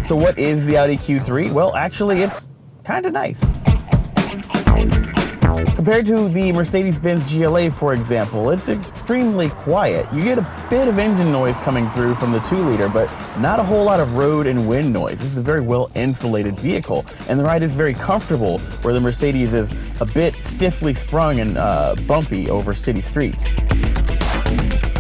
So what is the Audi Q3? Well, actually, it's kind of nice. Compared to the Mercedes-Benz GLA, for example, it's extremely quiet. You get a bit of engine noise coming through from the 2-liter, but not a whole lot of road and wind noise. This is a very well-insulated vehicle, and the ride is very comfortable, where the Mercedes is a bit stiffly sprung and bumpy over city streets.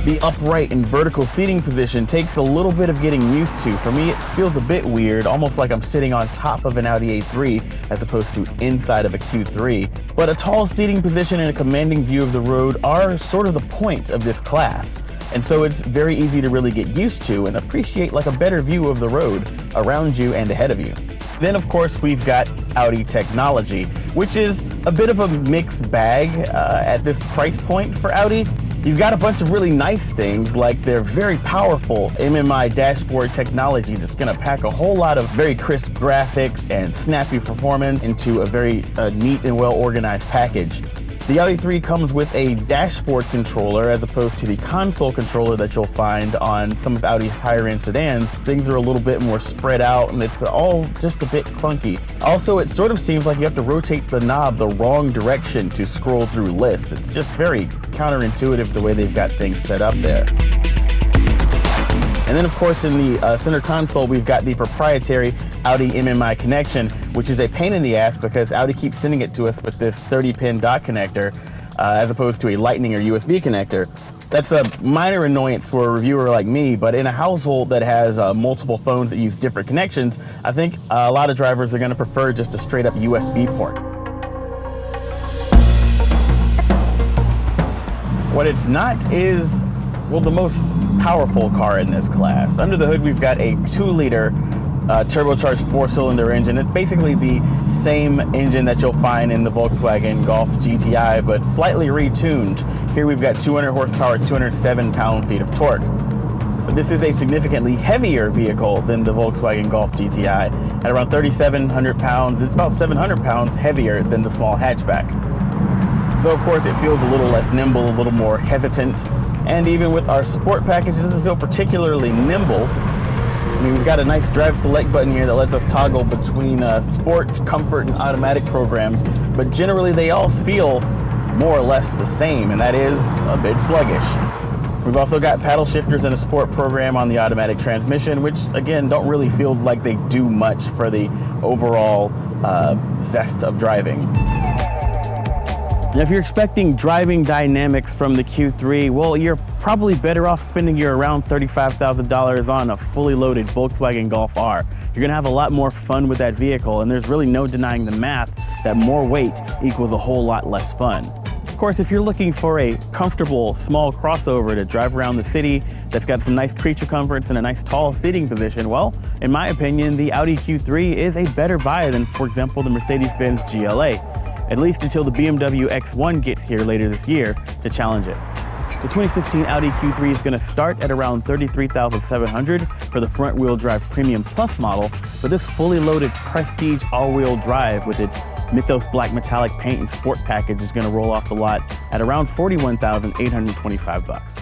The upright and vertical seating position takes a little bit of getting used to. For me, it feels a bit weird, almost like I'm sitting on top of an Audi A3 as opposed to inside of a Q3. But a tall seating position and a commanding view of the road are sort of the point of this class. And so it's very easy to really get used to and appreciate like a better view of the road around you and ahead of you. Then, of course, we've got Audi technology, which is a bit of a mixed bag at this price point for Audi. You've got a bunch of really nice things, like their very powerful MMI dashboard technology that's going to pack a whole lot of very crisp graphics and snappy performance into a very neat and well-organized package. The Audi 3 comes with a dashboard controller as opposed to the console controller that you'll find on some of Audi's higher-end sedans. Things are a little bit more spread out and it's all just a bit clunky. Also, it sort of seems like you have to rotate the knob the wrong direction to scroll through lists. It's just very counterintuitive the way they've got things set up there. And then, of course, in the center console, we've got the proprietary Audi MMI connection, which is a pain in the ass because Audi keeps sending it to us with this 30-pin dock connector as opposed to a Lightning or USB connector. That's a minor annoyance for a reviewer like me, but in a household that has multiple phones that use different connections, I think a lot of drivers are going to prefer just a straight-up USB port. What it's not is, well, the most powerful car in this class. Under the hood, we've got a 2-liter turbocharged 4-cylinder engine. It's basically the same engine that you'll find in the Volkswagen Golf GTI, but slightly retuned. Here we've got 200 horsepower, 207 pound-feet of torque. But this is a significantly heavier vehicle than the Volkswagen Golf GTI. At around 3,700 pounds, it's about 700 pounds heavier than the small hatchback. So of course it feels a little less nimble, a little more hesitant. And even with our sport package, it doesn't feel particularly nimble. I mean, we've got a nice drive select button here that lets us toggle between sport, comfort, and automatic programs, but generally they all feel more or less the same, and that is a bit sluggish. We've also got paddle shifters and a sport program on the automatic transmission, which again don't really feel like they do much for the overall zest of driving. Now, if you're expecting driving dynamics from the Q3, well, you're probably better off spending your around $35,000 on a fully loaded Volkswagen Golf R. You're gonna have a lot more fun with that vehicle, and there's really no denying the math that more weight equals a whole lot less fun. Of course, if you're looking for a comfortable, small crossover to drive around the city that's got some nice creature comforts and a nice tall seating position, well, in my opinion, the Audi Q3 is a better buy than, for example, the Mercedes-Benz GLA. At least until the BMW X1 gets here later this year to challenge it. The 2016 Audi Q3 is going to start at around $33,700 for the front-wheel drive Premium Plus model, but this fully loaded Prestige all-wheel drive with its Mythos black metallic paint and sport package is going to roll off the lot at around $41,825.